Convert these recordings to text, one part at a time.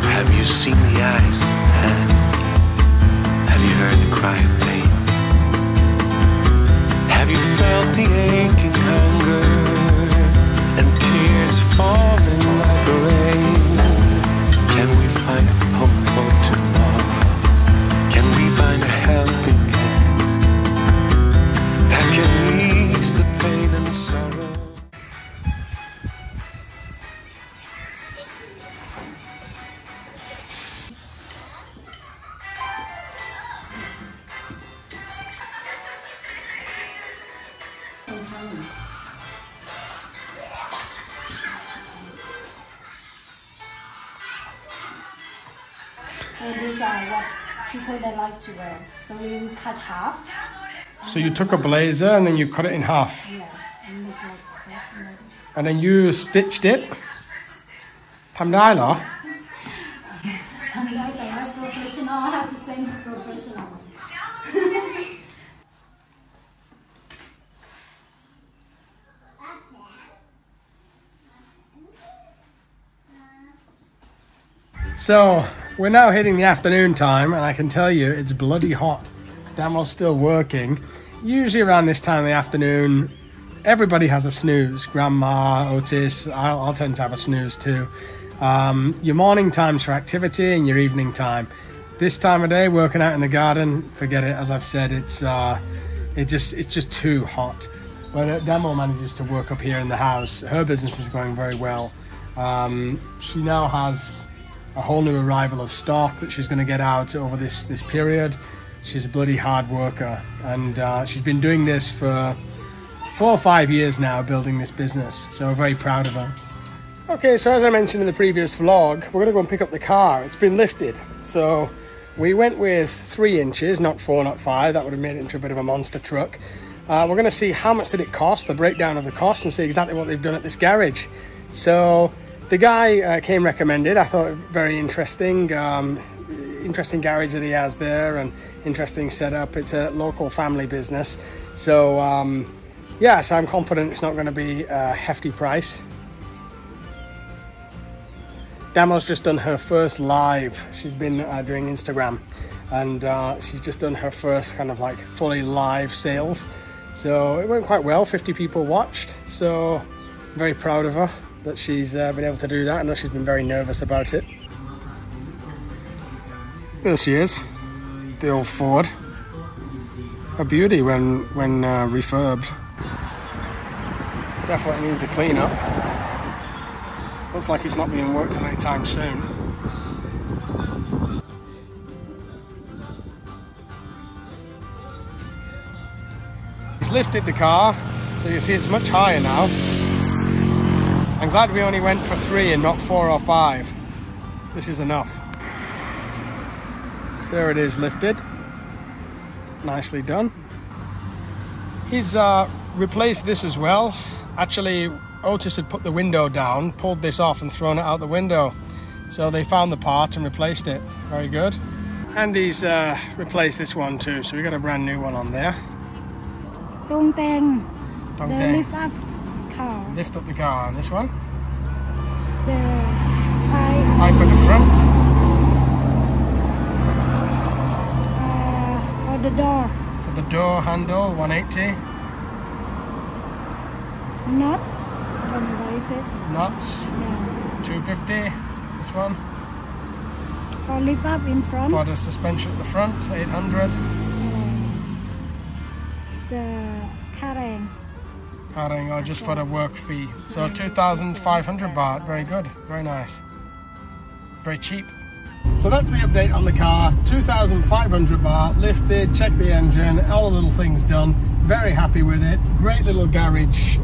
Have you seen the eyes of hand? Have you heard the cry of pain? Have you felt the aching hunger and tears falling like rain? Can we find hope for tomorrow? Can we find a helping hand that can ease the pain and sorrow?So these are what people they like to wear. So we will cut half. So you took a blazer and then you cut it in half. Yeah, and look like first already. And then you stitched it. ทำได้เหรอ I'm like a professional. I have to send to professional. So we're now hitting the afternoon time, and I can tell you it's bloody hot. Damo's still working. Usually around this time in the afternoon, everybody has a snooze. Grandma, Otis, I'll tend to have a snooze too. Your morning time's for activity and your evening time. This time of day, working out in the garden, forget it. As I've said, it's just too hot. When Damo manages to work up here in the house, her business is going very well. She now has a whole new arrival of stock that she's going to get out over this period. She's a bloody hard worker, and she's been doing this for 4 or 5 years now, building this business, so we're very proud of her. Okay, so as I mentioned in the previous vlog, we're going to go and pick up the car. It's been lifted, so we went with 3 inches, not 4, not 5. That would have made it into a bit of a monster truck. We're going to see how much did it cost, the breakdown of the cost, and see exactly what they've done at this garage. So the guy came recommended. I thought very interesting. Interesting garage that he has there, and interesting setup. It's a local family business. So yeah, so I'm confident it's not going to be a hefty price. Damo's just done her first live. She's been doing Instagram, and she's just done her first kind of like fully live sales. So it went quite well. 50 people watched. So I'm very proud of her that she's been able to do that. I know she's been very nervous about it. There she is, the old Ford. A beauty when refurbed. Definitely needs a clean up. Looks like it's not being worked on anytime soon. He's lifted the car, so you see it's much higher now. I'm glad we only went for 3 and not 4 or 5. This is enough. There it is, lifted. Nicely done. He's replaced this as well. Actually, Otis had put the window down, pulled this off and thrown it out the window. So they found the part and replaced it. Very good. And he's replaced this one too, so we got a brand new one on there. Dong Teng. Dong The Teng. lift up car. Lift up the car. And this one? The pipe. Pipe at the front. For the door. For the door handle, 180. Not. I don't know what it says. Nuts, Yeah. 250. This one. For lift up in front. For the suspension at the front, 800. The carrying. Carrying or just for the work fee. So 2,500 baht. Very good. Very nice. Very cheap. So that's the update on the car. 2,500 baht. Lifted, checked the engine, all the little things done. Very happy with it. Great little garage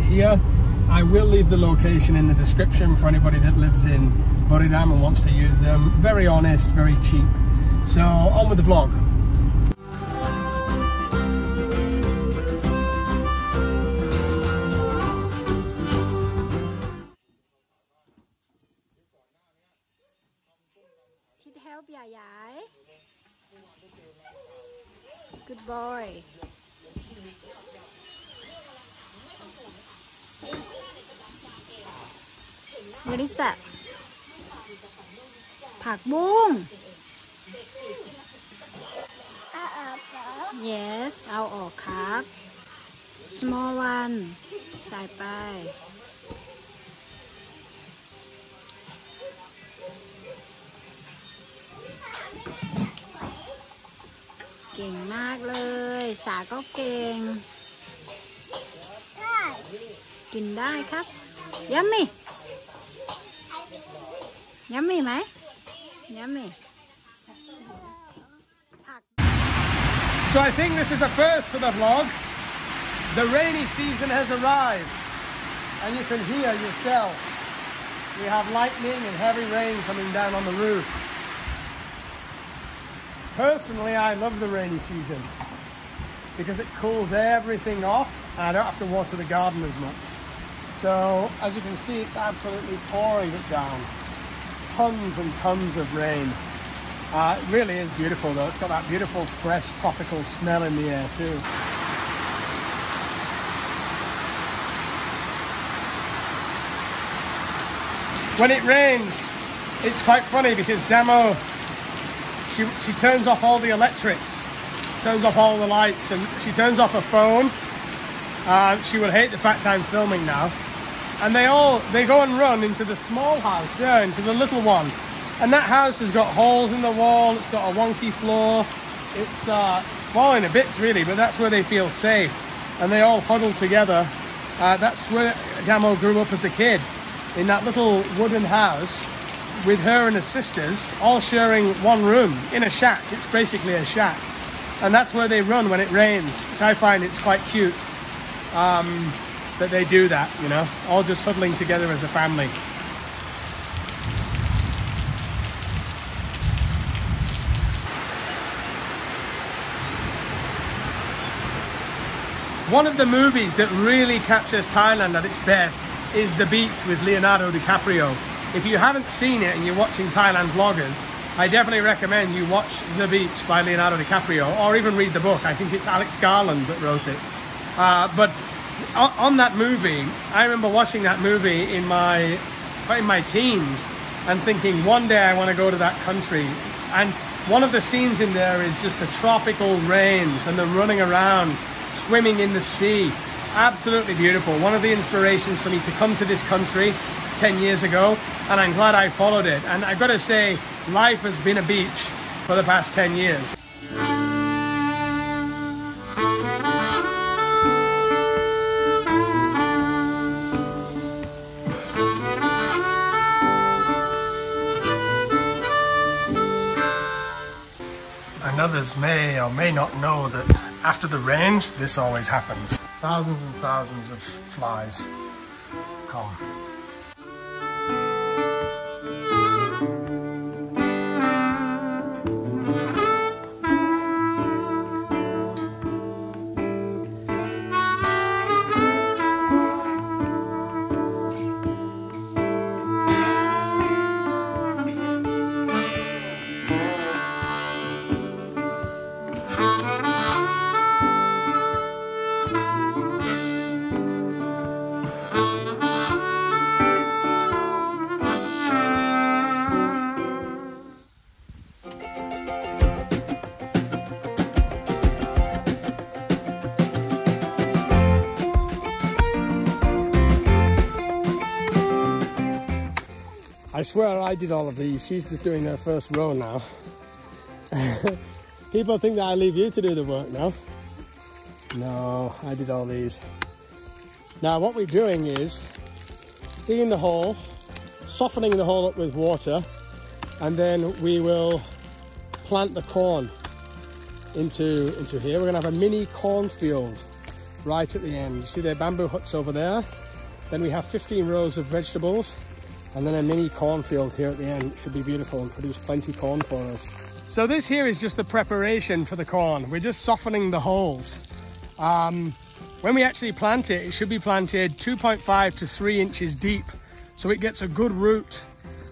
here. I will leave the location in the description for anybody that lives in Buriram and wants to use them. Very honest, very cheap. So on with the vlog. Help Yai. Good boy. What is that? ผักบุ้ง yes เอาออกครับ small one ใส่ไปเก่งมากเลยสาก็เก่งกินได้ครับยัมมี่ยัมมี่ไหมยัมมี่ So I think this is a first for the vlog. The rainy season has arrived, and you can hear yourself. We have lightning and heavy rain coming down on the roof. Personally, I love the rainy season because it cools everything off and I don't have to water the garden as much. So, as you can see, it's absolutely pouring it down. Tons and tons of rain. It really is beautiful though. It's got that beautiful, fresh, tropical smell in the air too. When it rains, it's quite funny because Damo, she turns off all the electrics, turns off all the lights, and she turns off her phone. She will hate the fact I'm filming now. And they go and run into the small house there, into the little one. And that house has got holes in the wall, it's got a wonky floor, it's falling to bits really, but that's where they feel safe. And they all huddle together. That's where Damo grew up as a kid, in that little wooden house with her and her sisters, all sharing one room in a shack. It's basically a shack. And that's where they run when it rains, which I find it's quite cute that they do that, you know, all just huddling together as a family. One of the movies that really captures Thailand at its best is The Beach with Leonardo DiCaprio. If you haven't seen it and you're watching Thailand vloggers, I definitely recommend you watch The Beach by Leonardo DiCaprio or even read the book. I think it's Alex Garland that wrote it. But on that movie, I remember watching that movie in my teens and thinking one day I want to go to that country. And one of the scenes in there is just the tropical rains and the running around, swimming in the sea. Absolutely beautiful. One of the inspirations for me to come to this country 10 years ago, and I'm glad I followed it. And I've got to say, life has been a beach for the past 10 years. And others may or may not know that after the rains, this always happens. Thousands and thousands of flies come. I swear I did all of these. She's just doing her first row now. People think that I leave you to do the work now. No, I did all these. Now what we're doing is digging the hole, softening the hole up with water, and then we will plant the corn into here. We're going to have a mini cornfield right at the end. You see their bamboo huts over there? Then we have 15 rows of vegetables, and then a mini cornfield here at the end. It should be beautiful and produce plenty of corn for us. So this here is just the preparation for the corn. We're just softening the holes. When we actually plant it, it should be planted 2.5 to 3 inches deep, so it gets a good root.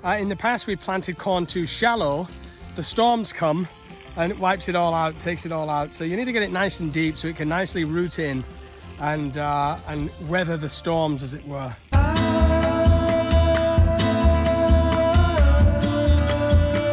In the past, we planted corn too shallow. The storms come and it wipes it all out, takes it all out. So you need to get it nice and deep so it can nicely root in and weather the storms, as it were. เ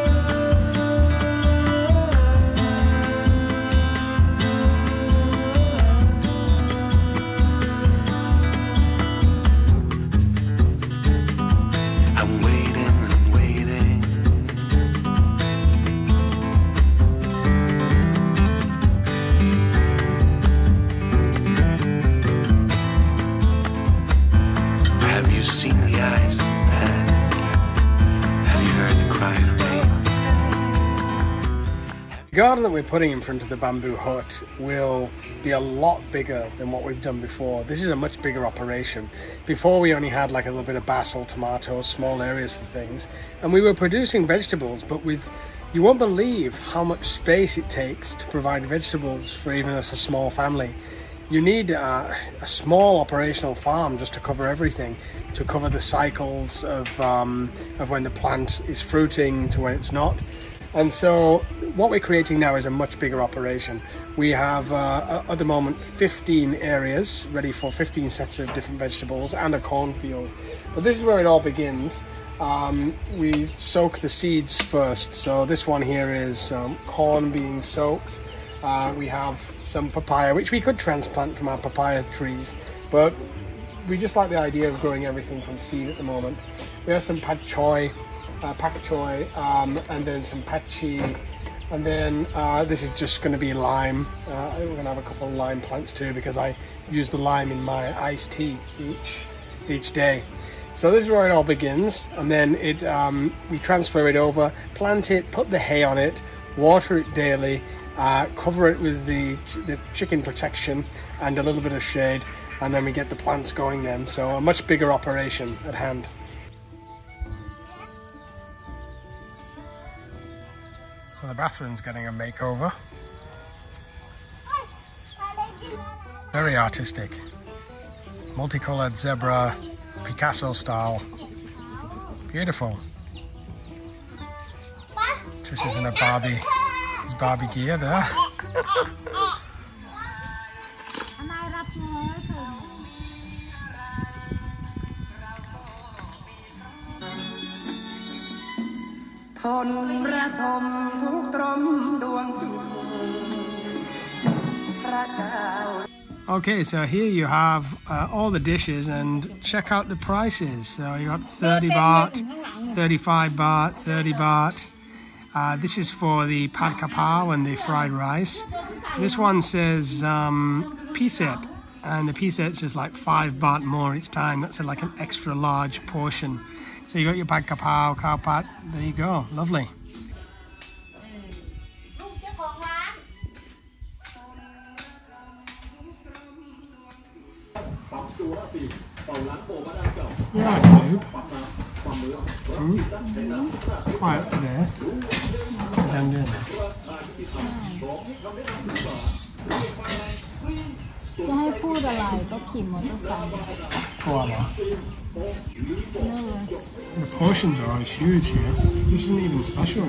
The garden that we're putting in front of the bamboo hut will be a lot bigger than what we've done before. This is a much bigger operation. Before we only had like a little bit of basil, tomatoes, small areas of things, and we were producing vegetables, but with, you won't believe how much space it takes to provide vegetables for even a small family. You need a small operational farm just to cover everything, to cover the cycles of when the plant is fruiting to when it's not. And so what we're creating now is a much bigger operation. We have at the moment 15 areas ready for 15 sets of different vegetables and a cornfield. But this is where it all begins. We soak the seeds first. So this one here is corn being soaked. We have some papaya, which we could transplant from our papaya trees, but we just like the idea of growing everything from seed at the moment. We have some pak choy, and then some patchi, and then this is just going to be lime. We're going to have a couple of lime plants too, because I use the lime in my iced tea each day. So this is where it all begins, and then we transfer it over, plant it, put the hay on it, water it daily, cover it with the chicken protection and a little bit of shade, and then we get the plants going then. So a much bigger operation at hand. So the bathroom's getting a makeover. Very artistic. Multicolored zebra, Picasso style. Beautiful. Trish is in a Barbie gear there. Okay, so here you have all the dishes, and check out the prices. So you got 30 baht, 35 baht, 30 baht. This is for the pad kapow and the fried rice. This one says piset, and the piset's just like 5 baht more each time. That's like an extra large portion. So you got your pad kapow, cow pat. There you go, lovely. Yeah, babe. Quiet today. Down there. จะให้พูดอะไรก็ขี่มอเตอร์ไซค์ Koala. Nervous. The portions are always huge here. This isn't even special.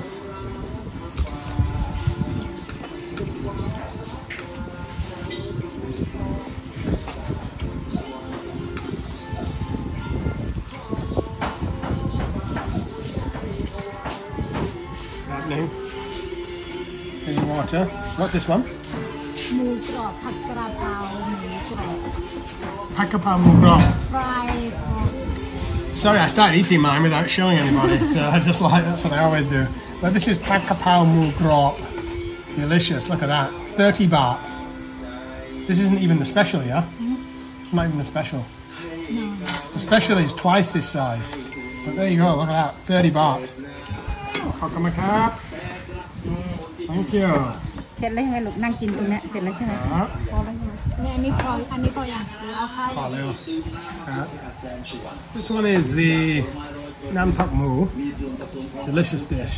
Happening. Any water. What's this one? หมูกรอบผัดกระเพราหมูกรอบ Pad kapow moo grop. fried Sorry, I started eating mine without showing anybody. So I just like, that's what I always do. But this is pad kapow moo grop. Delicious. Look at that. 30 baht. This isn't even the special, yeah? It's not even the special. The special is twice this size. But there you go. Look at that. 30 baht. Thank you. เสร็จแล้วใช่ไหมลูกนั่งกินตรงนี้เสร็จแล้วใช่ไหมพอแล้วใช่ไหม เนี่ยอันนี้พออย่างหรือเอาข้าว This one is the nam tok moo. Delicious dish.